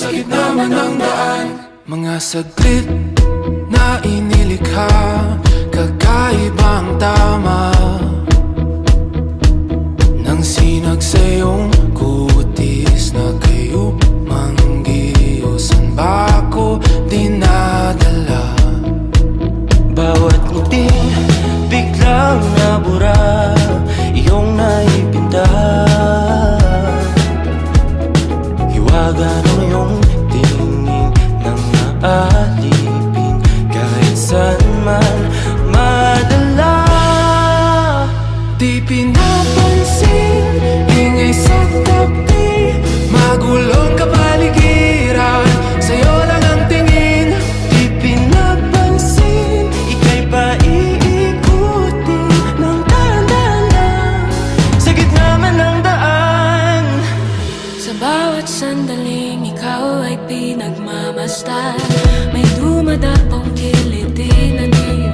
sa gitna man ng daan. Mga saglit na inilikha, kakaibang tama nang sinag sa iyong kutis na kayo manggiusan ba ako dinadala? Bawat ngiti biglang nabura, iyong naipinta. Hiwaga ng iyong tingin nang naalipin, kahit saan man madala. Di pinapansin, ingay sa tabi, magulong kapaligiran, sa'yo lang ang tingin. Di pinapansin, ika'y paiikutin ng dahan-dahan lang, sa gitna man ng daan. Sa bawat sandaling ikaw ay pinagmamasdan, may dumadapong kiliti na di